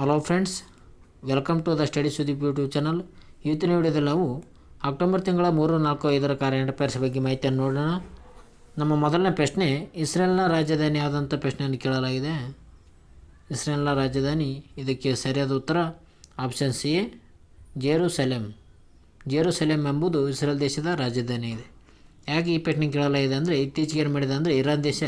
Hello friends, welcome to the study Sudeep YouTube channel. ಇವತ್ತಿನ ವಿಡಿಯೋದಲ್ಲಿ ನಾವು ಅಕ್ಟೋಬರ್ ತಿಂಗಳ 3, 4, 5 ಕರೆಂಟ್ ಅಫೇರ್ಸ್ ಬಗ್ಗೆ ಮಾಹಿತಿಯನ್ನು ನೋಡೋಣ. ನಮ್ಮ ಮೊದಲನೇ ಪ್ರಶ್ನೆ, ಇಸ್ರೇಲ್ನ ರಾಜಧಾನಿ ಯಾವುದಂತ ಪ್ರಶ್ನೆಯನ್ನು ಕೇಳಲಾಗಿದೆ. ಇಸ್ರೇಲ್ನ ರಾಜಧಾನಿ, ಇದಕ್ಕೆ ಸರಿಯಾದ ಉತ್ತರ ಆಪ್ಷನ್ ಸಿ, ಜೆರುಸಲೆಮ್. ಜೆರುಸಲೆಮ್ ಎಂಬುದು ಇಸ್ರೇಲ್ ದೇಶದ ರಾಜಧಾನಿ ಇದೆ. ಯಾಕೆ ಈ ಪ್ರಶ್ನೆ ಕೇಳಲಾಗಿದೆ ಅಂದರೆ, ಇತ್ತೀಚೆಗೆ ಏನು ಮಾಡಿದೆ ಅಂದರೆ, ಇರಾನ್ ದೇಶ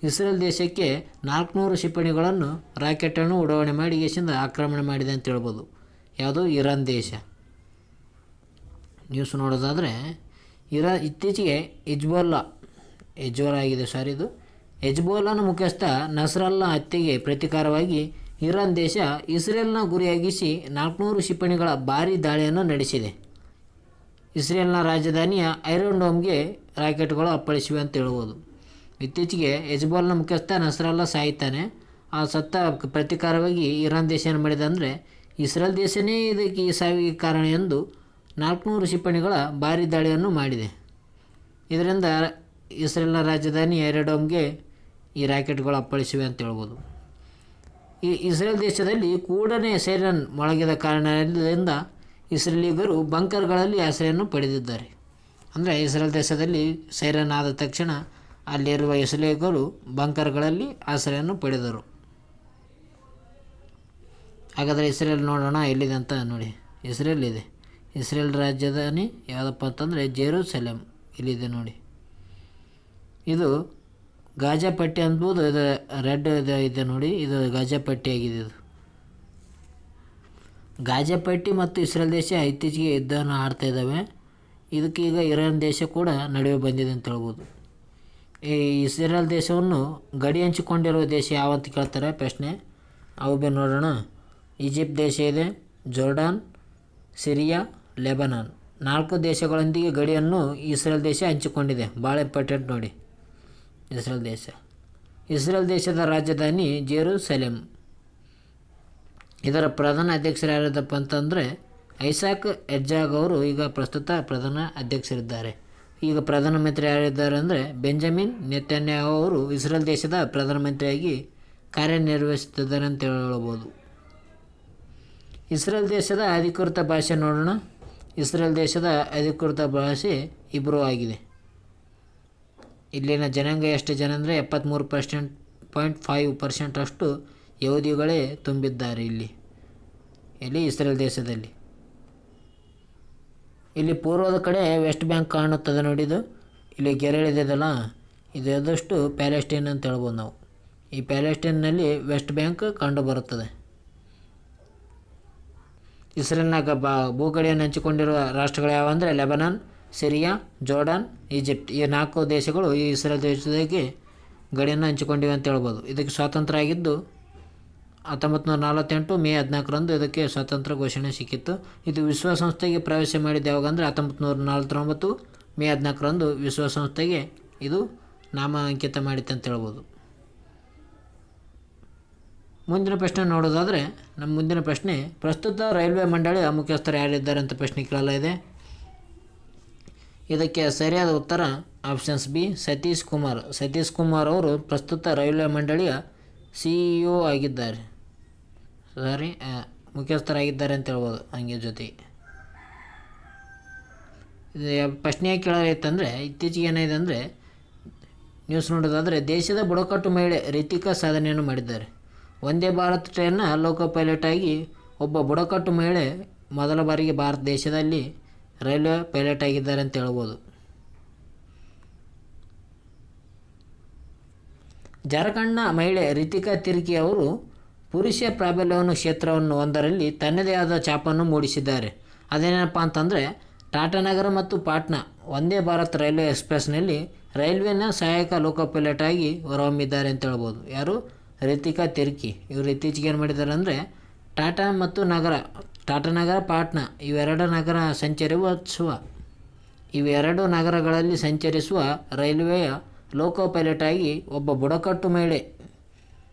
ಇಸ್ರೇಲ್ ದೇಶಕ್ಕೆ 400 ಕ್ಷಿಪಣಿಗಳನ್ನು ರಾಕೆಟನ್ನು ಉಡಾವಣೆ ಮಾಡಿ ಆಕ್ರಮಣ ಮಾಡಿದೆ ಅಂತ ಹೇಳ್ಬೋದು. ಯಾವುದು? ಇರಾನ್ ದೇಶ. ನ್ಯೂಸ್ ನೋಡೋದಾದರೆ, ಇತ್ತೀಚೆಗೆ ಹಿಜ್ಬುಲ್ಲಾ ಆಗಿದೆ ಇದು ಹಿಜ್ಬುಲ್ಲಾನ ಮುಖ್ಯಸ್ಥ ನಸ್ರಲ್ಲಾ ಹತ್ಯೆಗೆ ಪ್ರತೀಕಾರವಾಗಿ ಇರಾನ್ ದೇಶ ಇಸ್ರೇಲ್ನ ಗುರಿಯಾಗಿಸಿ 400 ಕ್ಷಿಪಣಿಗಳ ಭಾರೀ ದಾಳಿಯನ್ನು ನಡೆಸಿದೆ. ಇಸ್ರೇಲ್ನ ರಾಜಧಾನಿಯ ಐರನ್ ಡೋಮ್ಗೆ ರಾಕೆಟ್ಗಳು ಅಪ್ಪಳಿಸಿವೆ ಅಂತ ಹೇಳ್ಬೋದು. ಇತ್ತೀಚೆಗೆ ಹಿಜ್ಬುಲ್ಲಾನ ಮುಖ್ಯಸ್ಥ ನಸ್ರಲ್ಲಾ ಸಾಯ್ತಾನೆ. ಆ ಸತ್ತ ಪ್ರತೀಕಾರವಾಗಿ ಇರಾನ್ ದೇಶ ಏನು ಮಾಡಿದೆ ಅಂದರೆ, ಇಸ್ರೇಲ್ ದೇಶನೇ ಇದಕ್ಕೆ ಈ ಸಾವಿಗೆ ಕಾರಣ ಎಂದು 400 ಕ್ಷಿಪಣಿಗಳ ಭಾರೀ ದಾಳಿಯನ್ನು ಮಾಡಿದೆ. ಇದರಿಂದ ಇಸ್ರೇಲ್ನ ರಾಜಧಾನಿ ಐರಡೋಮ್ಗೆ ಈ ರಾಕೆಟ್ಗಳು ಅಪ್ಪಳಿಸಿವೆ ಅಂತ ಹೇಳ್ಬೋದು. ಈ ಇಸ್ರೇಲ್ ದೇಶದಲ್ಲಿ ಕೂಡಲೇ ಸೈರನ್ ಮೊಳಗಿದ ಕಾರಣದಿಂದ ಇಸ್ರೇಲಿಗರು ಬಂಕರ್ಗಳಲ್ಲಿ ಆಶ್ರಯವನ್ನು ಪಡೆದಿದ್ದಾರೆ. ಅಂದರೆ ಇಸ್ರೇಲ್ ದೇಶದಲ್ಲಿ ಸೈರನ್ ಆದ ತಕ್ಷಣ ಅಲ್ಲಿರುವ ಇಸ್ರೇಲಿಗರು ಬಂಕರ್ಗಳಲ್ಲಿ ಆಶ್ರಯವನ್ನು ಪಡೆದರು. ಹಾಗಾದರೆ ಇಸ್ರೇಲ್ ನೋಡೋಣ ಎಲ್ಲಿದೆ ಅಂತ ನೋಡಿ. ಇಸ್ರೇಲ್ ಇದೆ. ಇಸ್ರೇಲ್ ರಾಜಧಾನಿ ಯಾವುದಪ್ಪ ಅಂತಂದರೆ ಜೆರುಸಲೆಮ್. ಇಲ್ಲಿದೆ ನೋಡಿ. ಇದು ಗಾಜಾಪಟ್ಟಿ ಅನ್ಬೋದು. ಇದು ರೆಡ್ ಇದೆ ನೋಡಿ. ಇದು ಗಾಜಾಪಟ್ಟಿ ಆಗಿದೆ. ಇದು ಗಾಜಾಪಟ್ಟಿ ಮತ್ತು ಇಸ್ರೇಲ್ ದೇಶ ಇತ್ತೀಚೆಗೆ ಯುದ್ಧವನ್ನು ಆಡ್ತಾ ಇದ್ದಾವೆ. ಇದಕ್ಕೀಗ ಇರಾನ್ ದೇಶ ಕೂಡ ನಡುವೆ ಬಂದಿದೆ ಅಂತ ಹೇಳ್ಬೋದು. ಈ ಇಸ್ರೇಲ್ ದೇಶವನ್ನು ಗಡಿ ಹಂಚಿಕೊಂಡಿರುವ ದೇಶ ಯಾವಂತ ಕೇಳ್ತಾರೆ ಪ್ರಶ್ನೆ. ಅವು ಬೇ ನೋಡೋಣ. ಈಜಿಪ್ಟ್ ದೇಶ ಇದೆ, ಜೋರ್ಡಾನ್, ಸಿರಿಯಾ, ಲೆಬನಾನ್. 4 ದೇಶಗಳೊಂದಿಗೆ ಗಡಿಯನ್ನು ಇಸ್ರೇಲ್ ದೇಶ ಹಂಚಿಕೊಂಡಿದೆ. ಭಾಳ ಇಂಪಾರ್ಟೆಂಟ್ ನೋಡಿ. ಇಸ್ರೇಲ್ ದೇಶದ ರಾಜಧಾನಿ ಜೆರುಸಲೆಮ್. ಇದರ ಪ್ರಧಾನ ಅಧ್ಯಕ್ಷರು ಯಾರಿದ್ದಪ್ಪ ಅಂತಂದರೆ ಐಸಾಕ್ ಹೆರ್ಜಾಗ್ ಅವರು ಈಗ ಪ್ರಸ್ತುತ ಪ್ರಧಾನ ಅಧ್ಯಕ್ಷರಿದ್ದಾರೆ. ಈಗ ಪ್ರಧಾನಮಂತ್ರಿ ಯಾರಿದ್ದಾರೆ ಅಂದರೆ ಬೆಂಜಮಿನ್ ನೆತನ್ಯಾಹು ಅವರು ಇಸ್ರೇಲ್ ದೇಶದ ಪ್ರಧಾನಮಂತ್ರಿಯಾಗಿ ಕಾರ್ಯನಿರ್ವಹಿಸುತ್ತಿದ್ದಾರೆ ಅಂತ ಹೇಳ್ಬೋದು. ಇಸ್ರೇಲ್ ದೇಶದ ಅಧಿಕೃತ ಭಾಷೆ ನೋಡೋಣ. ಇಸ್ರೇಲ್ ದೇಶದ ಅಧಿಕೃತ ಭಾಷೆ ಇಬ್ರೂ ಆಗಿದೆ. ಇಲ್ಲಿನ ಜನಾಂಗ ಎಷ್ಟು ಜನ ಅಂದರೆ 73.5% ಅಷ್ಟು ಯಹೂದಿಗಳೇ ತುಂಬಿದ್ದಾರೆ ಇಲ್ಲಿ ಇಸ್ರೇಲ್ ದೇಶದಲ್ಲಿ. ಇಲ್ಲಿ ಪೂರ್ವದ ಕಡೆ ವೆಸ್ಟ್ ಬ್ಯಾಂಕ್ ಕಾಣುತ್ತದೆ ನೋಡಿದು. ಇಲ್ಲಿ ಗೆರೆಳಿದೆಯಲ್ಲ, ಇದು ಆದಷ್ಟು ಪ್ಯಾಲೆಸ್ಟೈನ್ ಅಂತ ಹೇಳ್ಬೋದು ನಾವು. ಈ ಪ್ಯಾಲೆಸ್ಟೈನ್ನಲ್ಲಿ ವೆಸ್ಟ್ ಬ್ಯಾಂಕ್ ಕಂಡು ಬರುತ್ತದೆ. ಇಸ್ರೇಲ್ನಾಗ ಭೂಗಡಿಯನ್ನು ಹಂಚಿಕೊಂಡಿರುವ ರಾಷ್ಟ್ರಗಳು ಯಾವಂದರೆ ಲೆಬನಾನ್, ಸಿರಿಯಾ, ಜೋರ್ಡಾನ್, ಈಜಿಪ್ಟ್. ಈ 4 ದೇಶಗಳು ಈ ಇಸ್ರೇಲ್ ದೇಶದಾಗೆ ಗಡಿಯನ್ನು ಹಂಚಿಕೊಂಡಿವೆ ಅಂತ ಹೇಳ್ಬೋದು. ಇದಕ್ಕೆ ಸ್ವಾತಂತ್ರ್ಯ ಆಗಿದ್ದು 1948 ಮೇ 14ರಂದು ಇದಕ್ಕೆ ಸ್ವಾತಂತ್ರ್ಯ ಘೋಷಣೆ ಸಿಕ್ಕಿತ್ತು. ಇದು ವಿಶ್ವಸಂಸ್ಥೆಗೆ ಪ್ರವೇಶ ಮಾಡಿದ್ದು ಯಾವಾಗಂದರೆ 1949 ಮೇ 14ರಂದು ವಿಶ್ವಸಂಸ್ಥೆಗೆ ಇದು ನಾಮಾಂಕಿತ ಮಾಡಿತ್ತು ಅಂತ ಹೇಳ್ಬೋದು. ಮುಂದಿನ ಪ್ರಶ್ನೆ ನೋಡೋದಾದರೆ, ನಮ್ಮ ಮುಂದಿನ ಪ್ರಶ್ನೆ, ಪ್ರಸ್ತುತ ರೈಲ್ವೆ ಮಂಡಳಿಯ ಮುಖ್ಯಸ್ಥರು ಯಾರಿದ್ದಾರೆ ಅಂತ ಪ್ರಶ್ನೆ ಕೇಳಲಾಗಿದೆ. ಇದಕ್ಕೆ ಸರಿಯಾದ ಉತ್ತರ ಆಪ್ಷನ್ಸ್ ಬಿ, ಸತೀಶ್ ಕುಮಾರ್. ಸತೀಶ್ ಕುಮಾರ್ ಅವರು ಪ್ರಸ್ತುತ ರೈಲ್ವೆ ಮಂಡಳಿಯ CEO ಆಗಿದ್ದಾರೆ. ಮುಖ್ಯಸ್ಥರಾಗಿದ್ದಾರೆ ಅಂತ ಹೇಳ್ಬೋದು. ಹಂಗೆ ಜೊತೆಗೆ ಪ್ರಶ್ನೆ ಕೇಳಾಯಿತಂದರೆ, ಇತ್ತೀಚೆಗೆ ಏನಾಗಿದೆ ಅಂದರೆ ನ್ಯೂಸ್ ನೋಡೋದಾದರೆ, ದೇಶದ ಬುಡಕಟ್ಟು ಮಹಿಳೆ ರಿತಿಕಾ ಸಾಧನೆಯನ್ನು ಮಾಡಿದ್ದಾರೆ. ವಂದೇ ಭಾರತ್ ಟ್ರೈನ್ನ ಲೋಕೋ ಪೈಲಟ್ ಆಗಿ ಒಬ್ಬ ಬುಡಕಟ್ಟು ಮಹಿಳೆ ಮೊದಲ ಬಾರಿಗೆ ಭಾರತ ದೇಶದಲ್ಲಿ ರೈಲ್ವೆ ಪೈಲಟ್ ಆಗಿದ್ದಾರೆ ಅಂತ ಹೇಳ್ಬೋದು. ಜಾರ್ಖಂಡ್ನ ಮಹಿಳೆ ರಿತಿಕಾ ತಿರ್ಕಿ ಅವರು ಪುರುಷ ಪ್ರಾಬಲ್ಯವನ್ನು ಕ್ಷೇತ್ರವನ್ನು ಒಂದರಲ್ಲಿ ತನ್ನದೇ ಆದ ಛಾಪನ್ನು ಮೂಡಿಸಿದ್ದಾರೆ. ಅದೇನಪ್ಪ ಅಂತಂದರೆ, ಟಾಟಾನಗರ ಮತ್ತು ಪಾಟ್ನಾ ವಂದೇ ಭಾರತ್ ರೈಲ್ವೆ ಎಕ್ಸ್ಪ್ರೆಸ್ನಲ್ಲಿ ರೈಲ್ವೆನ ಸಹಾಯಕ ಲೋಕೋ ಪೈಲಟ್ ಆಗಿ ಹೊರಹೊಮ್ಮಿದ್ದಾರೆ ಅಂತ ಹೇಳ್ಬೋದು. ಯಾರು? ರಿತಿಕಾ ತಿರ್ಕಿ. ಇವರು ಇತ್ತೀಚೆಗೆ ಏನು ಮಾಡಿದ್ದಾರೆ ಅಂದರೆ, ಟಾಟಾನಗರ, ಪಾಟ್ನಾ ಇವೆರಡು ನಗರಗಳಲ್ಲಿ ಸಂಚರಿಸುವ ರೈಲ್ವೆಯ ಲೋಕೋ ಪೈಲಟ್ ಆಗಿ ಒಬ್ಬ ಬುಡಕಟ್ಟು ಮಹಿಳೆ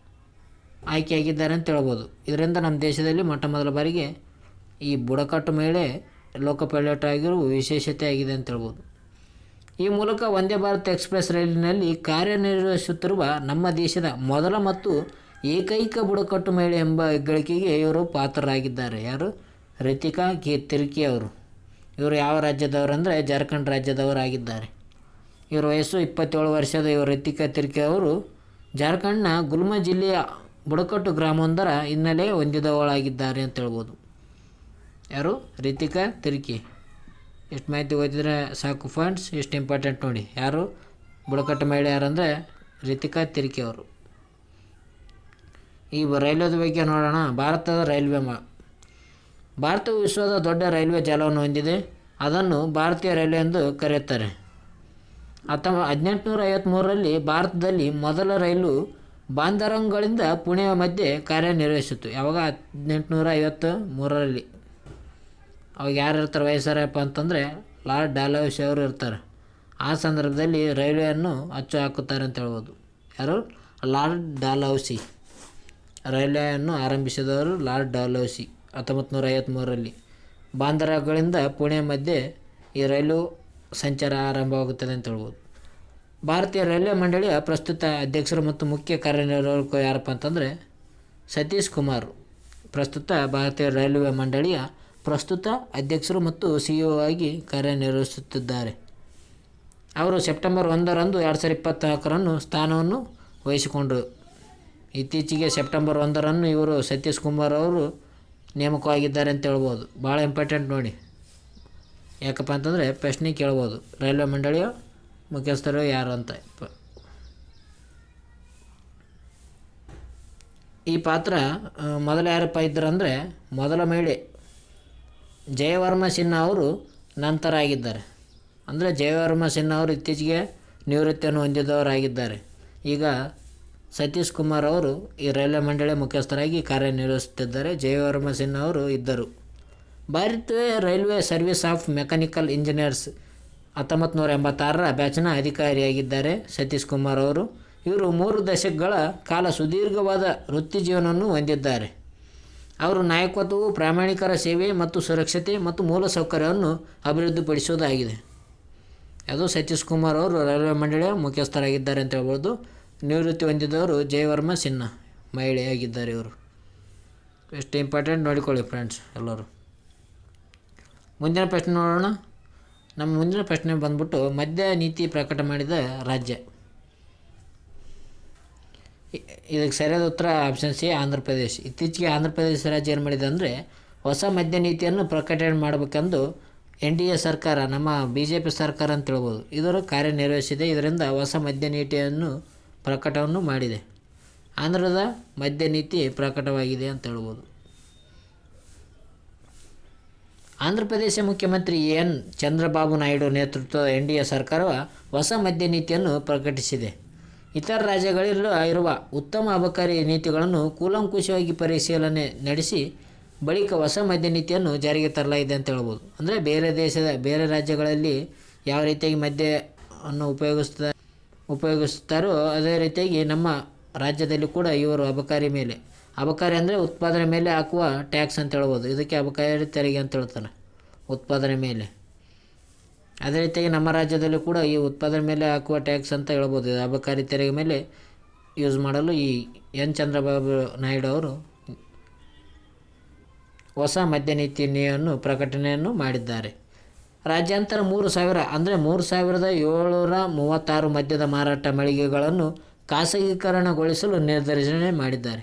ಆಯ್ಕೆಯಾಗಿದ್ದಾರೆ ಅಂತ ಹೇಳ್ಬೋದು. ಇದರಿಂದ ನಮ್ಮ ದೇಶದಲ್ಲಿ ಮೊಟ್ಟ ಮೊದಲ ಬಾರಿಗೆ ಈ ಬುಡಕಟ್ಟು ಮಹಿಳೆ ಲೋಕೋ ಪೈಲಟ್ ಆಗಿರುವ ವಿಶೇಷತೆ ಆಗಿದೆ ಅಂತ ಹೇಳ್ಬೋದು. ಈ ಮೂಲಕ ವಂದೇ ಭಾರತ್ ಎಕ್ಸ್ಪ್ರೆಸ್ ರೈಲಿನಲ್ಲಿ ಕಾರ್ಯನಿರ್ವಹಿಸುತ್ತಿರುವ ನಮ್ಮ ದೇಶದ ಮೊದಲ ಮತ್ತು ಏಕೈಕ ಬುಡಕಟ್ಟು ಮಹಿಳೆ ಎಂಬ ಹೆಗ್ಗಳಿಕೆಗೆ ಇವರು ಪಾತ್ರರಾಗಿದ್ದಾರೆ. ಯಾರು? ರಿತಿಕಾ ತಿರ್ಕಿ ಅವರು. ಇವರು ಯಾವ ರಾಜ್ಯದವರು ಅಂದರೆ ಜಾರ್ಖಂಡ್ ರಾಜ್ಯದವರಾಗಿದ್ದಾರೆ. ಇವರ ವಯಸ್ಸು 27 ವರ್ಷದ ಇವರು ರಿತಿಕಾ ತಿರ್ಕಿ ಅವರು ಜಾರ್ಖಂಡ್ನ ಗುಲ್ಮ ಜಿಲ್ಲೆಯ ಬುಡಕಟ್ಟು ಗ್ರಾಮವೊಂದರ ಹಿನ್ನೆಲೆ ಹೊಂದಿದವಳಾಗಿದ್ದಾರೆ ಅಂತ ಹೇಳ್ಬೋದು. ಯಾರು? ರಿತಿಕಾ ತಿರ್ಕಿ. ಎಷ್ಟು ಮಾಹಿತಿ ಓದಿದರೆ ಸಾಕು ಫ್ರೆಂಡ್ಸ್, ಎಷ್ಟು ಇಂಪಾರ್ಟೆಂಟ್ ನೋಡಿ. ಯಾರು ಬುಡಕಟ್ಟು ಮಹಿಳೆ ಯಾರಂದರೆ ರಿತಿಕಾ ತಿರ್ಕಿ ಅವರು. ಈ ರೈಲ್ವೆದ ಬಗ್ಗೆ ನೋಡೋಣ. ಭಾರತದ ರೈಲ್ವೆ ಭಾರತವು ವಿಶ್ವದ ದೊಡ್ಡ ರೈಲ್ವೆ ಜಾಲವನ್ನು ಹೊಂದಿದೆ. ಅದನ್ನು ಭಾರತೀಯ ರೈಲ್ವೆ ಎಂದು ಕರೆಯುತ್ತಾರೆ. 1853ರಲ್ಲಿ ಭಾರತದಲ್ಲಿ ಮೊದಲ ರೈಲು ಬಾಂದರಂಗಳಿಂದ ಪುಣೆಯ ಮಧ್ಯೆ ಕಾರ್ಯನಿರ್ವಹಿಸಿತು. ಯಾವಾಗ? 1853ರಲ್ಲಿ. ಅವಾಗ ಯಾರು ಇರ್ತಾರೆ ವಯಸ್ಸರಪ್ಪ ಅಂತಂದರೆ ಲಾರ್ಡ್ ಡಾಲ್ಹೌಸಿ ಅವರು ಇರ್ತಾರೆ. ಆ ಸಂದರ್ಭದಲ್ಲಿ ರೈಲ್ವೆಯನ್ನು ಅಚ್ಚು ಹಾಕುತ್ತಾರೆ ಅಂತ ಹೇಳ್ಬೋದು. ಯಾರು? Lord Dalhousie. ರೈಲ್ವೆಯನ್ನು ಆರಂಭಿಸಿದವರು ಲಾರ್ಡ್ ಡಾಲ್ಹೌಸಿ 1953ರಲ್ಲಿ. ಬಾಂದರಗಳಿಂದ ಪುಣೆ ಮಧ್ಯೆ ಈ ರೈಲು ಸಂಚಾರ ಆರಂಭವಾಗುತ್ತದೆ ಅಂತ ಹೇಳ್ಬೋದು. ಭಾರತೀಯ ರೈಲ್ವೆ ಮಂಡಳಿಯ ಪ್ರಸ್ತುತ ಅಧ್ಯಕ್ಷರು ಮತ್ತು ಮುಖ್ಯ ಕಾರ್ಯನಿರ್ವಾಹಕರು ಯಾರಪ್ಪ ಅಂತಂದರೆ ಸತೀಶ್ ಕುಮಾರ್. ಪ್ರಸ್ತುತ ಭಾರತೀಯ ರೈಲ್ವೆ ಮಂಡಳಿಯ ಪ್ರಸ್ತುತ ಅಧ್ಯಕ್ಷರು ಮತ್ತು CEO ಆಗಿ ಕಾರ್ಯನಿರ್ವಹಿಸುತ್ತಿದ್ದಾರೆ. ಅವರು ಸೆಪ್ಟೆಂಬರ್ 1ರಂದು 2024 ಸ್ಥಾನವನ್ನು ವಹಿಸಿಕೊಂಡರು. ಇತ್ತೀಚೆಗೆ ಸೆಪ್ಟೆಂಬರ್ 1ರಂದು ಇವರು ಸತೀಶ್ ಕುಮಾರ್ ಅವರು ನೇಮಕವಾಗಿದ್ದಾರೆ ಅಂತ ಹೇಳ್ಬೋದು. ಭಾಳ ಇಂಪಾರ್ಟೆಂಟ್ ನೋಡಿ. ಯಾಕಪ್ಪ ಅಂತಂದರೆ ಪ್ರಶ್ನೆ ಕೇಳ್ಬೋದು, ರೈಲ್ವೆ ಮಂಡಳಿಯ ಮುಖ್ಯಸ್ಥರು ಯಾರು ಅಂತ. ಈ ಪಾತ್ರ ಮೊದಲು ಯಾರಪ್ಪ ಇದ್ದರಂದರೆ ಮೊದಲ ಮಹಿಳೆ ಜಯವರ್ಮ ಸಿನ್ಹಾ ಅವರು ನಂತರ ಆಗಿದ್ದಾರೆ. ಅಂದರೆ ಜಯವರ್ಮ ಸಿನ್ಹಾ ಅವರು ಇತ್ತೀಚೆಗೆ ನಿವೃತ್ತಿಯನ್ನು ಹೊಂದಿದವರಾಗಿದ್ದಾರೆ. ಈಗ ಸತೀಶ್ ಕುಮಾರ್ ಅವರು ಈ ರೈಲ್ವೆ ಮಂಡಳಿಯ ಮುಖ್ಯಸ್ಥರಾಗಿ ಕಾರ್ಯನಿರ್ವಹಿಸುತ್ತಿದ್ದಾರೆ. ಜಯವರ್ಮ ಸಿನ್ಹಾ ಅವರು ಇದ್ದರು. ಭಾರತೀಯ railway service of mechanical engineers 1986ರ ಬ್ಯಾಚ್ನ ಅಧಿಕಾರಿಯಾಗಿದ್ದಾರೆ ಸತೀಶ್ ಕುಮಾರ್ ಅವರು. ಇವರು 3 ದಶಕಗಳ ಕಾಲ ಸುದೀರ್ಘವಾದ ವೃತ್ತಿ ಜೀವನವನ್ನು ಹೊಂದಿದ್ದಾರೆ. ಅವರು ನಾಯಕತ್ವವು ಪ್ರಾಮಾಣಿಕರ ಸೇವೆ ಮತ್ತು ಸುರಕ್ಷತೆ ಮತ್ತು ಮೂಲಸೌಕರ್ಯವನ್ನು ಅಭಿವೃದ್ಧಿಪಡಿಸುವುದಾಗಿದೆ. ಅದು ಸತೀಶ್ ಕುಮಾರ್ ಅವರು ರೈಲ್ವೆ ಮಂಡಳಿಯ ಮುಖ್ಯಸ್ಥರಾಗಿದ್ದಾರೆ ಅಂತ ಹೇಳ್ಬೋದು. ನಿವೃತ್ತಿ ಹೊಂದಿದವರು ಜಯವರ್ಮ ಸಿನ್ಹಾ ಮಹಿಳೆಯಾಗಿದ್ದಾರೆ ಇವರು. ಎಷ್ಟು ಇಂಪಾರ್ಟೆಂಟ್ ನೋಡಿಕೊಳ್ಳಿ ಫ್ರೆಂಡ್ಸ್ ಎಲ್ಲರೂ. ಮುಂದಿನ ಪ್ರಶ್ನೆ ನೋಡೋಣ. ನಮ್ಮ ಮುಂದಿನ ಪ್ರಶ್ನೆ ಬಂದ್ಬಿಟ್ಟು ಮದ್ಯ ನೀತಿ ಪ್ರಕಟ ಮಾಡಿದ ರಾಜ್ಯ. ಇದಕ್ಕೆ ಸರಿಯಾದ ಉತ್ತರ ಆಪ್ಷನ್ ಸಿ, ಆಂಧ್ರ ಪ್ರದೇಶ್. ಇತ್ತೀಚೆಗೆ ಆಂಧ್ರ ಪ್ರದೇಶ ರಾಜ್ಯ ಏನು ಮಾಡಿದೆ ಅಂದರೆ ಹೊಸ ಮದ್ಯ ನೀತಿಯನ್ನು ಪ್ರಕಟಣೆ ಮಾಡಬೇಕೆಂದು NDA ಸರ್ಕಾರ, ನಮ್ಮ BJP ಸರ್ಕಾರ ಅಂತ ಹೇಳ್ಬೋದು, ಇದರ ಕಾರ್ಯನಿರ್ವಹಿಸಿದೆ. ಇದರಿಂದ ಹೊಸ ಮದ್ಯ ನೀತಿಯನ್ನು ಪ್ರಕಟವನ್ನು ಮಾಡಿದೆ. ಆಂಧ್ರದ ಮದ್ಯ ನೀತಿ ಪ್ರಕಟವಾಗಿದೆ ಅಂತ ಹೇಳ್ಬೋದು. ಆಂಧ್ರ ಪ್ರದೇಶ ಮುಖ್ಯಮಂತ್ರಿ ಎನ್ ಚಂದ್ರಬಾಬು ನಾಯ್ಡು ನೇತೃತ್ವದ NDA ಸರ್ಕಾರವು ಹೊಸ ಮದ್ಯ ನೀತಿಯನ್ನು ಪ್ರಕಟಿಸಿದೆ. ಇತರ ರಾಜ್ಯಗಳಲ್ಲಿರುವ ಇರುವ ಉತ್ತಮ ಅಬಕಾರಿ ನೀತಿಗಳನ್ನು ಕೂಲಂಕುಷವಾಗಿ ಪರಿಶೀಲನೆ ನಡೆಸಿ ಬಳಿಕ ಹೊಸ ಮದ್ಯ ನೀತಿಯನ್ನು ಜಾರಿಗೆ ತರಲಾಗಿದೆ ಅಂತ ಹೇಳ್ಬೋದು. ಅಂದರೆ ಬೇರೆ ರಾಜ್ಯಗಳಲ್ಲಿ ಯಾವ ರೀತಿಯಾಗಿ ಮದ್ಯವನ್ನು ಉಪಯೋಗಿಸ್ತಾರೋ ಅದೇ ರೀತಿಯಾಗಿ ನಮ್ಮ ರಾಜ್ಯದಲ್ಲಿ ಕೂಡ ಇವರು ಅಬಕಾರಿ ಅಂದರೆ ಉತ್ಪಾದನೆ ಮೇಲೆ ಹಾಕುವ ಟ್ಯಾಕ್ಸ್ ಅಂತ ಹೇಳ್ಬೋದು. ಇದಕ್ಕೆ ಅಬಕಾರಿ ತೆರಿಗೆ ಅಂತ ಹೇಳ್ತಾರೆ, ಉತ್ಪಾದನೆ ಮೇಲೆ. ಅದೇ ರೀತಿಯಾಗಿ ನಮ್ಮ ರಾಜ್ಯದಲ್ಲಿ ಕೂಡ ಈ ಉತ್ಪಾದನೆ ಮೇಲೆ ಹಾಕುವ ಟ್ಯಾಕ್ಸ್ ಅಂತ ಹೇಳ್ಬೋದು. ಅಬಕಾರಿ ತೆರಿಗೆ ಮೇಲೆ ಯೂಸ್ ಮಾಡಲು ಈ ಎನ್ ಚಂದ್ರಬಾಬು ನಾಯ್ಡು ಅವರು ಹೊಸ ಮದ್ಯ ನೀತಿಯನ್ನು ಪ್ರಕಟಣೆಯನ್ನು ಮಾಡಿದ್ದಾರೆ. ರಾಜ್ಯಾಂತರ 3,000 ಅಂದರೆ 3,736 ಮದ್ಯದ ಮಾರಾಟ ಮಳಿಗೆಗಳನ್ನು ಖಾಸಗೀಕರಣಗೊಳಿಸಲು ನಿರ್ದೇಶನ ಮಾಡಿದ್ದಾರೆ.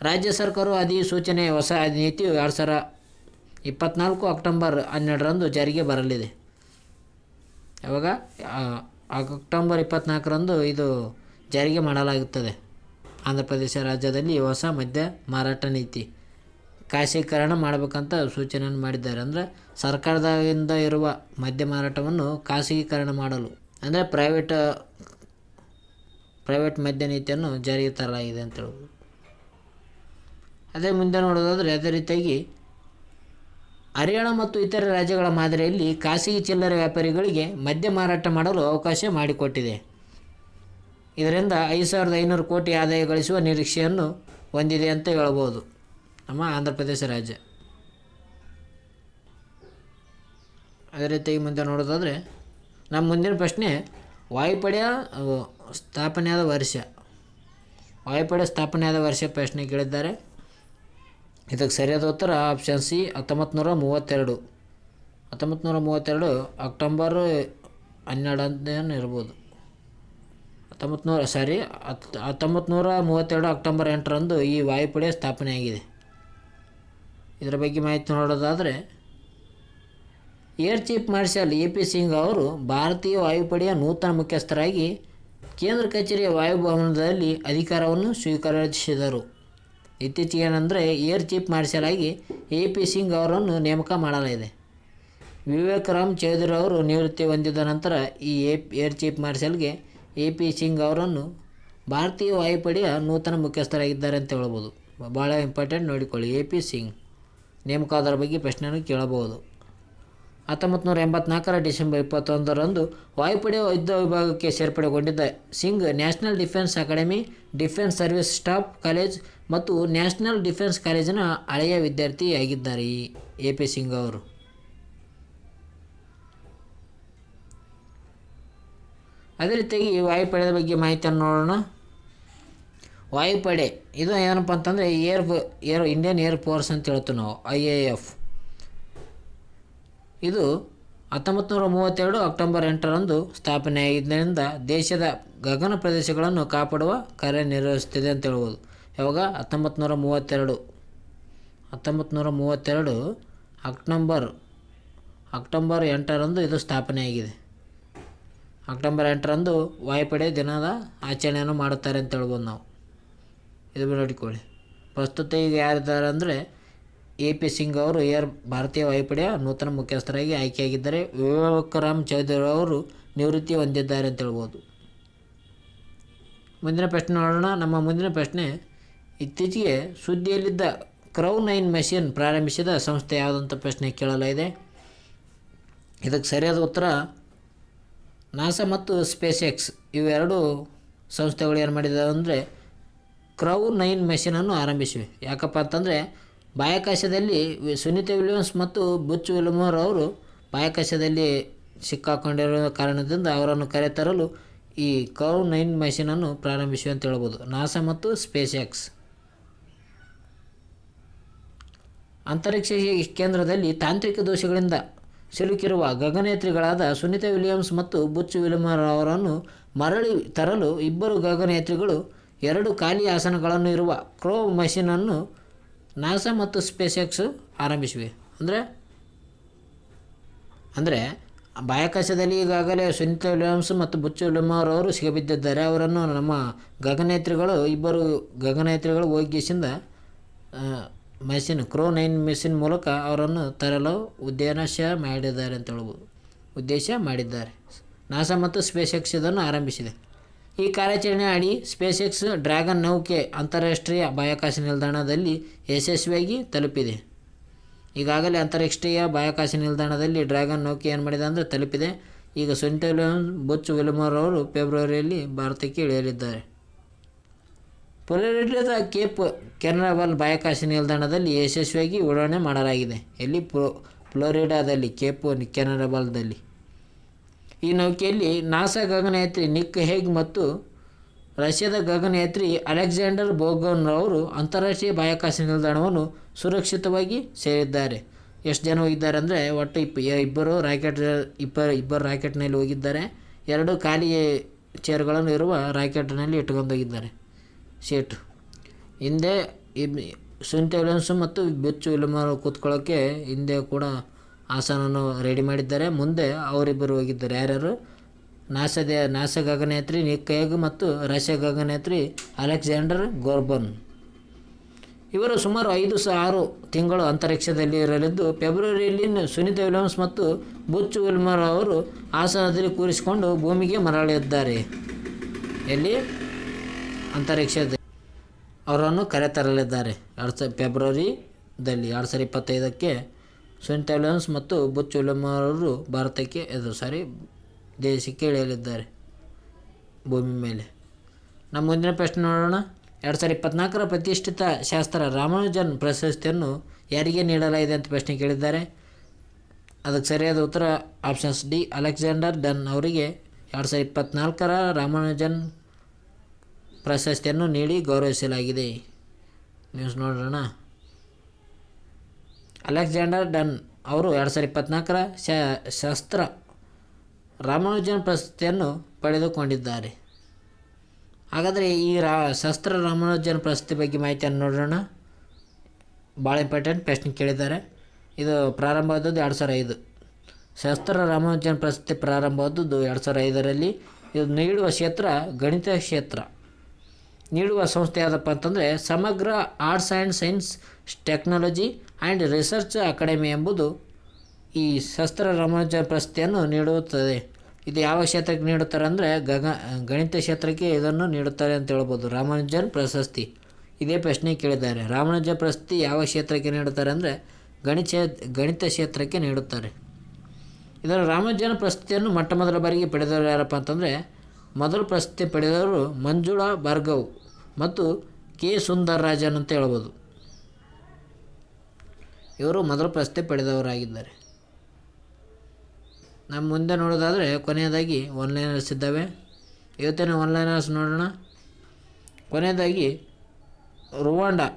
ರಾಜ್ಯ ಸರ್ಕಾರವು ಅಧಿಸೂಚನೆ ಹೊಸ ನೀತಿಯು 2024 ಅಕ್ಟೋಬರ್ 12ರಂದು ಜಾರಿಗೆ ಬರಲಿದೆ. ಯಾವಾಗ? ಅಕ್ಟೋಬರ್ 24ರಂದು ಇದು ಜಾರಿಗೆ ಮಾಡಲಾಗುತ್ತದೆ. ಆಂಧ್ರ ಪ್ರದೇಶ ರಾಜ್ಯದಲ್ಲಿ ಹೊಸ ಮದ್ಯ ಮಾರಾಟ ನೀತಿ ಖಾಸಗೀಕರಣ ಮಾಡಬೇಕಂತ ಸೂಚನೆಯನ್ನು ಮಾಡಿದ್ದಾರೆ. ಅಂದರೆ ಸರ್ಕಾರದಿಂದ ಇರುವ ಮದ್ಯ ಮಾರಾಟವನ್ನು ಖಾಸಗೀಕರಣ ಮಾಡಲು, ಅಂದರೆ ಪ್ರೈವೇಟ್ ಮದ್ಯ ನೀತಿಯನ್ನು ಜಾರಿಗೆ ತರಲಾಗಿದೆ ಅಂತ ಹೇಳ್ಬೋದು. ಅದೇ ಮುಂದೆ ನೋಡೋದಾದರೆ ಅದೇ ರೀತಿಯಾಗಿ ಹರಿಯಾಣ ಮತ್ತು ಇತರೆ ರಾಜ್ಯಗಳ ಮಾದರಿಯಲ್ಲಿ ಖಾಸಗಿ ಚಿಲ್ಲರೆ ವ್ಯಾಪಾರಿಗಳಿಗೆ ಮದ್ಯ ಮಾರಾಟ ಮಾಡಲು ಅವಕಾಶ ಮಾಡಿಕೊಟ್ಟಿದೆ. ಇದರಿಂದ 5,500 ಕೋಟಿ ಆದಾಯ ಗಳಿಸುವ ನಿರೀಕ್ಷೆಯನ್ನು ಹೊಂದಿದೆ ಅಂತ ಹೇಳ್ಬೋದು ನಮ್ಮ ಆಂಧ್ರ ಪ್ರದೇಶ ರಾಜ್ಯ. ಅದೇ ರೀತಿಯಾಗಿ ಮುಂದೆ ನೋಡೋದಾದರೆ ನಮ್ಮ ಮುಂದಿನ ಪ್ರಶ್ನೆ ವಾಯುಪಡೆಯ ಸ್ಥಾಪನೆಯಾದ ವರ್ಷ. ವಾಯುಪಡೆ ಸ್ಥಾಪನೆಯಾದ ವರ್ಷ ಪ್ರಶ್ನೆ ಕೇಳಿದ್ದಾರೆ. ಇದಕ್ಕೆ ಸರಿಯಾದ ಉತ್ತರ ಆಪ್ಷನ್ ಸಿ 1932. 1932 ಅಕ್ಟೋಬರ್ 12 ಅಂತ ಇರ್ಬೋದು. 1932 ಅಕ್ಟೋಬರ್ 8ರಂದು ಈ ವಾಯುಪಡೆ ಸ್ಥಾಪನೆಯಾಗಿದೆ. ಇದರ ಬಗ್ಗೆ ಮಾಹಿತಿ ನೋಡೋದಾದರೆ, air chief marshal A P. Singh ಅವರು ಭಾರತೀಯ ವಾಯುಪಡೆಯ ನೂತನ ಮುಖ್ಯಸ್ಥರಾಗಿ ಕೇಂದ್ರ ಕಚೇರಿಯ ವಾಯುಭವನದಲ್ಲಿ ಅಧಿಕಾರವನ್ನು ಸ್ವೀಕರಿಸಿದರು. ಇತ್ತೀಚೆಗೆ ಏನಂದರೆ ಏರ್ ಚೀಫ್ ಮಾರ್ಷಲ್ ಆಗಿ ಎ.ಪಿ. ಸಿಂಗ್ ಅವರನ್ನು ನೇಮಕ ಮಾಡಲಾಗಿದೆ. ವಿವೇಕ್ ರಾಮ್ ಚೌಧರಿ ಅವರು ನಿವೃತ್ತಿ ಹೊಂದಿದ ನಂತರ ಈ ಏರ್ ಚೀಫ್ ಮಾರ್ಷಲ್ಗೆ ಎ.ಪಿ. ಸಿಂಗ್ ಅವರನ್ನು ಭಾರತೀಯ ವಾಯುಪಡೆಯ ನೂತನ ಮುಖ್ಯಸ್ಥರಾಗಿದ್ದಾರೆ ಅಂತ ಹೇಳ್ಬೋದು. ಭಾಳ ಇಂಪಾರ್ಟೆಂಟ್ ನೋಡಿಕೊಳ್ಳಿ. ಎ.ಪಿ. ಸಿಂಗ್ ನೇಮಕಾದರ ಬಗ್ಗೆ ಪ್ರಶ್ನೆಯನ್ನು ಕೇಳಬಹುದು. 1984 ಡಿಸೆಂಬರ್ 21ರಂದು ವಾಯುಪಡೆಯ ಯುದ್ಧ ವಿಭಾಗಕ್ಕೆ ಸೇರ್ಪಡೆಗೊಂಡಿದ್ದ Singh National Defence Academy, Defence Service Staff College ಮತ್ತು ನ್ಯಾಷನಲ್ ಡಿಫೆನ್ಸ್ ಕಾಲೇಜಿನ ಹಳೆಯ ವಿದ್ಯಾರ್ಥಿಯಾಗಿದ್ದಾರೆ. ಈ ಎ.ಪಿ. ಸಿಂಗ್ ಅವರು ಅದೇ ರೀತಿಯಾಗಿ ವಾಯುಪಡೆಯ ಬಗ್ಗೆ ಮಾಹಿತಿಯನ್ನು ನೋಡೋಣ. ವಾಯುಪಡೆ ಇದು ಏನಪ್ಪ ಅಂತಂದರೆ ಇಂಡಿಯನ್ ಏರ್ ಫೋರ್ಸ್ ಅಂತ ಹೇಳ್ತೀವಿ ನಾವು, IAF. ಇದು 1932 ಅಕ್ಟೋಬರ್ 8ರಂದು ಸ್ಥಾಪನೆಯಾಗಿದ್ದರಿಂದ ದೇಶದ ಗಗನ ಪ್ರದೇಶಗಳನ್ನು ಕಾಪಾಡುವ ಕಾರ್ಯನಿರ್ವಹಿಸುತ್ತಿದೆ ಅಂತ ಹೇಳ್ಬೋದು. ಯಾವಾಗ 1932 ಅಕ್ಟೋಬರ್ 8ರಂದು ಇದು ಸ್ಥಾಪನೆಯಾಗಿದೆ. ಅಕ್ಟೋಬರ್ 8ರಂದು ವಾಯುಪಡೆ ದಿನದ ಆಚರಣೆಯನ್ನು ಮಾಡುತ್ತಾರೆ ಅಂತ ಹೇಳ್ಬೋದು ನಾವು. ಇದು ನೋಡಿಕೊಳ್ಳಿ. ಪ್ರಸ್ತುತ ಈಗ ಯಾರಿದ್ದಾರೆ ಅಂದರೆ ಎ.ಪಿ. ಸಿಂಗ್ ಅವರು ಭಾರತೀಯ ವಾಯುಪಡೆಯ ನೂತನ ಮುಖ್ಯಸ್ಥರಾಗಿ ಆಯ್ಕೆಯಾಗಿದ್ದರೆ. ವಿವೇಕ್ ರಾಮ್ ಚೌಧರಿ ಅವರು ನಿವೃತ್ತಿ ಹೊಂದಿದ್ದಾರೆ ಅಂತ ಹೇಳ್ಬೋದು. ಮುಂದಿನ ಪ್ರಶ್ನೆ ನೋಡೋಣ. ನಮ್ಮ ಮುಂದಿನ ಪ್ರಶ್ನೆ, ಇತ್ತೀಚೆಗೆ ಸುದ್ದಿಯಲ್ಲಿದ್ದ ಕ್ರೌ 9 ಮಿಷನ್ ಪ್ರಾರಂಭಿಸಿದ ಸಂಸ್ಥೆ ಯಾವುದಂತ ಪ್ರಶ್ನೆ ಕೇಳಲಾಗಿದೆ. ಇದಕ್ಕೆ ಸರಿಯಾದ ಉತ್ತರ ನಾಸಾ ಮತ್ತು ಸ್ಪೇಸ್ ಎಕ್ಸ್ ಇವೆರಡು ಸಂಸ್ಥೆಗಳು ಏನು ಮಾಡಿದ್ದಾವೆ ಅಂದರೆ ಕ್ರೌ 9 ಮಿಷನನ್ನು ಆರಂಭಿಸಿವೆ. ಯಾಕಪ್ಪ ಅಂತಂದರೆ ಬಾಹ್ಯಾಕಾಶದಲ್ಲಿ ಸುನೀತಾ ವಿಲಿಯಮ್ಸ್ ಮತ್ತು ಬುಚ್ ವಿಲ್ಮರ್ ಅವರು ಬಾಹ್ಯಾಕಾಶದಲ್ಲಿ ಸಿಕ್ಕಾಕೊಂಡಿರೋ ಕಾರಣದಿಂದ ಅವರನ್ನು ಕರೆತರಲು ಈ ಕ್ರೌ 9 ಮಿಷನನ್ನು ಪ್ರಾರಂಭಿಸಿವೆ ಅಂತ ಹೇಳ್ಬೋದು. ನಾಸಾ ಮತ್ತು ಸ್ಪೇಸ್ ಎಕ್ಸ್. ಅಂತರಿಕ್ಷ ಕೇಂದ್ರದಲ್ಲಿ ತಾಂತ್ರಿಕ ದೋಷಗಳಿಂದ ಸಿಲುಕಿರುವ ಗಗನಯಾತ್ರಿಗಳಾದ ಸುನೀತಾ ವಿಲಿಯಮ್ಸ್ ಮತ್ತು ಬುಚ್ ವಿಲ್ಮರ್ ಅವರನ್ನು ಮರಳಿ ತರಲು ಇಬ್ಬರು ಗಗನಯಾತ್ರಿಗಳು 2 ಖಾಲಿ ಆಸನಗಳನ್ನು ಇರುವ ಕ್ರೌ ಮಿಷನನ್ನು ನಾಸಾ ಮತ್ತು ಸ್ಪೇಸ್ ಎಕ್ಸ್ ಆರಂಭಿಸಿವೆ. ಅಂದರೆ ಬಾಹ್ಯಾಕಾಶದಲ್ಲಿ ಈಗಾಗಲೇ ಸುನೀತಾ ವಿಲಿಯಮ್ಸ್ ಮತ್ತು ಬುಚ್ ವಿಲ್ಮರ್ ಅವರು ಸಿಗಬಿದ್ದಿದ್ದಾರೆ. ಅವರನ್ನು ನಮ್ಮ ಇಬ್ಬರು ಗಗನಯಾತ್ರಿಗಳು ಹೋಗಿಸಿಂದ ಕ್ರೌ 9 ಮಿಷನ್ ಮೂಲಕ ಅವರನ್ನು ತರಲು ಉದ್ದೇಶ ಮಾಡಿದ್ದಾರೆ. ನಾಸಾ ಮತ್ತು ಸ್ಪೇಸ್ ಎಕ್ಸ್ ಇದನ್ನು ಆರಂಭಿಸಿದೆ. ಈ ಕಾರ್ಯಾಚರಣೆ ಅಡಿ ಸ್ಪೇಸ್ ಎಕ್ಸ್ ಡ್ರ್ಯಾಗನ್ ನೌಕೆ ಅಂತಾರಾಷ್ಟ್ರೀಯ ಬಾಹ್ಯಾಕಾಶ ನಿಲ್ದಾಣದಲ್ಲಿ ಯಶಸ್ವಿಯಾಗಿ ತಲುಪಿದೆ. ಈಗಾಗಲೇ ಅಂತಾರಾಷ್ಟ್ರೀಯ ಬಾಹ್ಯಾಕಾಶ ನಿಲ್ದಾಣದಲ್ಲಿ ಡ್ರ್ಯಾಗನ್ ನೌಕೆ ಏನು ಮಾಡಿದೆ ಅಂದರೆ ತಲುಪಿದೆ. ಈಗ ಸುನೀತಾ ವಿಲಿಯಮ್ಸ್, ಬುಚ್ ವಿಲ್ಮರ್ ಅವರು ಫೆಬ್ರವರಿಯಲ್ಲಿ ಭಾರತಕ್ಕೆ ಇಳಿಯಲಿದ್ದಾರೆ. ಫ್ಲೋರಿಡಾದ ಕೇಪ್ ಕೆನವೆರಲ್ ಬಾಹ್ಯಾಕಾಶ ನಿಲ್ದಾಣದಲ್ಲಿ ಯಶಸ್ವಿಯಾಗಿ ಉಡಾವಣೆ ಮಾಡಲಾಗಿದೆ. ಎಲ್ಲಿ? ಫ್ಲೋರಿಡಾದಲ್ಲಿ ಕೇಪ್ ಕೆನವೆರಲ್ದಲ್ಲಿ. ಈ ನೌಕೆಯಲ್ಲಿ ನಾಸಾ ಗಗನಯಾತ್ರಿ ನಿಕ್ ಹೇಗ್ ಮತ್ತು ರಷ್ಯಾದ ಗಗನಯಾತ್ರಿ ಅಲೆಕ್ಸಾಂಡರ್ ಬೋಗೊನ್ ಅವರು ಅಂತಾರಾಷ್ಟ್ರೀಯ ಬಾಹ್ಯಾಕಾಶ ನಿಲ್ದಾಣವನ್ನು ಸುರಕ್ಷಿತವಾಗಿ ಸೇರಿದ್ದಾರೆ. ಎಷ್ಟು ಜನ ಹೋಗಿದ್ದಾರೆ ಅಂದರೆ ಒಟ್ಟು ಇಬ್ಬರು ರಾಕೆಟ್ನಲ್ಲಿ ಹೋಗಿದ್ದಾರೆ. 2 ಖಾಲಿ ಚೇರ್ಗಳನ್ನು ಇರುವ ರಾಕೆಟ್ನಲ್ಲಿ ಇಟ್ಕೊಂಡು ಹೋಗಿದ್ದಾರೆ ಸೀಟು. ಹಿಂದೆ ಸುನೀತಾ ವಿಲಿಯಮ್ಸ್ ಮತ್ತು ಬುಚ್ ವಿಲ್ಮರ್ ಕೂತ್ಕೊಳ್ಳೋಕ್ಕೆ ಹಿಂದೆ ಕೂಡ ಆಸನವನ್ನು ರೆಡಿ ಮಾಡಿದ್ದಾರೆ. ಮುಂದೆ ಅವರಿಬ್ಬರು ಹೋಗಿದ್ದಾರೆ. ಯಾರ್ಯಾರು? ನಾಸಾ ಗಗನಯಾತ್ರಿ ನಿಕ್ ಹೇಗ್ ಮತ್ತು ರಷ್ಯಾ ಗಗನಯಾತ್ರಿ ಅಲೆಕ್ಸಾಂಡರ್ ಬೋಗೊನ್. ಇವರು ಸುಮಾರು 5-6 ತಿಂಗಳು ಅಂತರಿಕ್ಷದಲ್ಲಿ ಇರಲಿದ್ದು ಫೆಬ್ರವರಿಯಲ್ಲಿ ಸುನೀತಾ ವಿಲಿಯಮ್ಸ್ ಮತ್ತು ಬುಚ್ ವಿಲ್ಮರ್ ಅವರು ಆಸನದಲ್ಲಿ ಕೂರಿಸಿಕೊಂಡು ಭೂಮಿಗೆ ಮರಳಿದ್ದಾರೆ. ಎಲ್ಲಿ? ಅಂತರಿಕ್ಷದಲ್ಲಿ ಅವರನ್ನು ಕರೆತರಲಿದ್ದಾರೆ. ಫೆಬ್ರವರಿದಲ್ಲಿ 2025ಕ್ಕೆ ಸುನೀತಾ ವಿಲಿಯಮ್ಸ್ ಮತ್ತು ಬುಚ್ ವಿಲ್ಮರ್ ಅವರು ಭಾರತಕ್ಕೆ ದೇಶಕ್ಕೆ ಇಳಿಯಲಿದ್ದಾರೆ ಭೂಮಿ ಮೇಲೆ. ನಮ್ಮ ಮುಂದಿನ ಪ್ರಶ್ನೆ ನೋಡೋಣ. 2024ರ ಪ್ರತಿಷ್ಠಿತ ಶಾಸ್ತ್ರ ರಾಮಾನುಜನ್ ಪ್ರಶಸ್ತಿಯನ್ನು ಯಾರಿಗೆ ನೀಡಲಾಗಿದೆ ಅಂತ ಪ್ರಶ್ನೆ ಕೇಳಿದ್ದಾರೆ. ಅದಕ್ಕೆ ಸರಿಯಾದ ಉತ್ತರ ಆಪ್ಷನ್ಸ್ ಡಿ, ಅಲೆಕ್ಸಾಂಡರ್ ಡನ್ ಅವರಿಗೆ 2024ರ ರಾಮಾನುಜನ್ ಪ್ರಶಸ್ತಿಯನ್ನು ನೀಡಿ ಗೌರವಿಸಲಾಗಿದೆ. ನ್ಯೂಸ್ ನೋಡೋಣ. ಅಲೆಕ್ಸಾಂಡರ್ ಡನ್ ಅವರು 2024ರ ಶಾಸ್ತ್ರ ರಾಮಾನುಜನ್ ಪ್ರಶಸ್ತಿಯನ್ನು ಪಡೆದುಕೊಂಡಿದ್ದಾರೆ. ಹಾಗಾದರೆ ಈ ಶಾಸ್ತ್ರ ರಾಮಾನುಜನ್ ಪ್ರಶಸ್ತಿ ಬಗ್ಗೆ ಮಾಹಿತಿಯನ್ನು ನೋಡೋಣ. ಭಾಳ ಇಂಪಾರ್ಟೆಂಟ್ ಪ್ರಶ್ನೆ ಕೇಳಿದ್ದಾರೆ. ಇದು ಪ್ರಾರಂಭವಾದದ್ದು 2005. ಶಾಸ್ತ್ರ ರಾಮಾನುಜನ್ ಪ್ರಶಸ್ತಿ ಪ್ರಾರಂಭವಾದದ್ದು 2005ರಲ್ಲಿ. ಇದು ನೀಡುವ ಕ್ಷೇತ್ರ ಗಣಿತ ಕ್ಷೇತ್ರ. ನೀಡುವ ಸಂಸ್ಥೆ ಯಾವುದಪ್ಪ ಅಂತಂದರೆ ಸಮಗ್ರ arts and science technology and research academy ಎಂಬುದು ಈ ಶಾಸ್ತ್ರ ರಾಮಾನುಜನ್ ಪ್ರಶಸ್ತಿಯನ್ನು ನೀಡುತ್ತದೆ. ಇದು ಯಾವ ಕ್ಷೇತ್ರಕ್ಕೆ ನೀಡುತ್ತಾರೆ ಅಂದರೆ ಗಣಿತ ಕ್ಷೇತ್ರಕ್ಕೆ ಇದನ್ನು ನೀಡುತ್ತಾರೆ ಅಂತ ಹೇಳ್ಬೋದು. ರಾಮಾನುಜನ್ ಪ್ರಶಸ್ತಿ ಇದೇ ಪ್ರಶ್ನೆ ಕೇಳಿದ್ದಾರೆ. ರಾಮಾನುಜನ್ ಪ್ರಶಸ್ತಿ ಯಾವ ಕ್ಷೇತ್ರಕ್ಕೆ ನೀಡುತ್ತಾರೆ ಅಂದರೆ ಗಣಿತ ಕ್ಷೇತ್ರಕ್ಕೆ ನೀಡುತ್ತಾರೆ. ಇದರ ರಾಮಾನುಜನ್ ಪ್ರಶಸ್ತಿಯನ್ನು ಮೊಟ್ಟ ಮೊದಲ ಬಾರಿಗೆ ಪಡೆದವರು ಯಾರಪ್ಪ ಅಂತಂದರೆ ಮೊದಲು ಪ್ರಶಸ್ತಿ ಪಡೆದವರು ಮಂಜುಳಾ ಭಾರ್ಗವ್ ಮತ್ತು ಕೆ ಸುಂದರರಾಜನ್ ಅಂತ ಹೇಳ್ಬೋದು. ಇವರು ಮೊದಲು ಪ್ರಶಸ್ತಿ ಪಡೆದವರಾಗಿದ್ದಾರೆ. ನಮ್ಮ ಮುಂದೆ ನೋಡೋದಾದರೆ ಕೊನೆಯದಾಗಿ ಒನ್ಲೈನರ್ಸ್ ಇದ್ದಾವೆ. ಇವತ್ತಿನ ಒನ್ಲೈನರ್ಸ್ ನೋಡೋಣ. ಕೊನೆಯದಾಗಿ ರುವಾಂಡಾ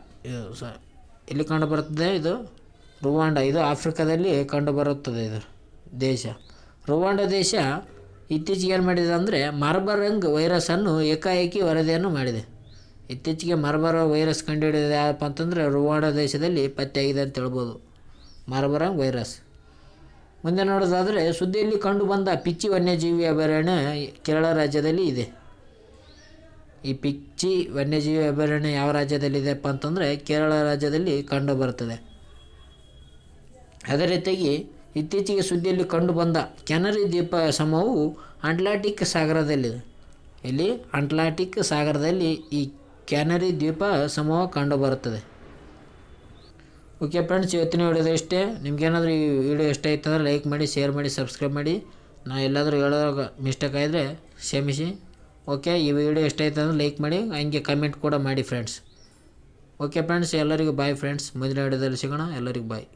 ಇಲ್ಲಿ ಕಂಡುಬರುತ್ತದೆ. ಇದು ರುವಾಂಡಾ, ಇದು ಆಫ್ರಿಕಾದಲ್ಲಿ ಕಂಡುಬರುತ್ತದೆ. ಇದು ದೇಶ ರುವಾಂಡಾ ದೇಶ ಇತ್ತೀಚೆಗೆ ಏನು ಮಾಡಿದೆ ಅಂದರೆ ಮಾರ್ಬರಿಂಗ್ ವೈರಸನ್ನು ಏಕಾಏಕಿ ವರದಿಯನ್ನು ಮಾಡಿದೆ. ಇತ್ತೀಚೆಗೆ ಮಾರ್ಬರ್ ವೈರಸ್ ಕಂಡುಹಿಡಿದಿದೆ ಯಾರಪ್ಪ ಅಂತಂದರೆ ರುವಾಂಡಾ ದೇಶದಲ್ಲಿ ಪತ್ತೆಯಾಗಿದೆ ಅಂತ ಹೇಳ್ಬೋದು, ಮಾರ್ಬರಿಂಗ್ ವೈರಸ್. ಮುಂದೆ ನೋಡೋದಾದರೆ ಸುದ್ದಿಯಲ್ಲಿ ಕಂಡುಬಂದ ಪಿಚ್ಚಿ ವನ್ಯಜೀವಿ ಅಭಯಾರಣ್ಯ ಕೇರಳ ರಾಜ್ಯದಲ್ಲಿ ಇದೆ. ಈ ಪಿಚ್ಚಿ ವನ್ಯಜೀವಿ ಅಭಯಾರಣ್ಯ ಯಾವ ರಾಜ್ಯದಲ್ಲಿದೆಪ್ಪ ಅಂತಂದರೆ ಕೇರಳ ರಾಜ್ಯದಲ್ಲಿ ಕಂಡುಬರುತ್ತದೆ. ಅದೇ ರೀತಿಯಾಗಿ ಇತ್ತೀಚೆಗೆ ಸುದ್ದಿಯಲ್ಲಿ ಕಂಡುಬಂದ ಕ್ಯಾನರಿ ದ್ವೀಪ ಸಮೂಹವು ಅಟ್ಲಾಂಟಿಕ್ ಸಾಗರದಲ್ಲಿದೆ. ಇಲ್ಲಿ ಅಟ್ಲಾಂಟಿಕ್ ಸಾಗರದಲ್ಲಿ ಈ ಕ್ಯಾನರಿ ದ್ವೀಪ ಸಮೂಹ ಕಂಡುಬರುತ್ತದೆ. ಓಕೆ ಫ್ರೆಂಡ್ಸ್, ಇವತ್ತಿನ ವಿಡಿಯೋದ ಇಷ್ಟೇ. ನಿಮ್ಗೇನಾದರೂ ಈ ವಿಡಿಯೋ ಇಷ್ಟ ಆಯ್ತು ಅಂದರೆ ಲೈಕ್ ಮಾಡಿ, ಶೇರ್ ಮಾಡಿ, ಸಬ್ಸ್ಕ್ರೈಬ್ ಮಾಡಿ. ನಾನು ಎಲ್ಲಾದರೂ ಹೇಳೋವಾಗ ಮಿಸ್ಟೇಕ್ ಆಗಿದ್ರೆ ಕ್ಷಮಿಸಿ. ಓಕೆ, ಈ ವಿಡಿಯೋ ಇಷ್ಟ ಆಯ್ತು ಅಂದರೆ ಲೈಕ್ ಮಾಡಿ, ಹಂಗೆ ಕಮೆಂಟ್ ಕೂಡ ಮಾಡಿ ಫ್ರೆಂಡ್ಸ್. ಓಕೆ ಫ್ರೆಂಡ್ಸ್, ಎಲ್ಲರಿಗೂ ಬಾಯ್ ಫ್ರೆಂಡ್ಸ್. ಮುಂದಿನ ವಿಡಿಯೋದಲ್ಲಿ ಸಿಗೋಣ. ಎಲ್ಲರಿಗೂ ಬಾಯ್.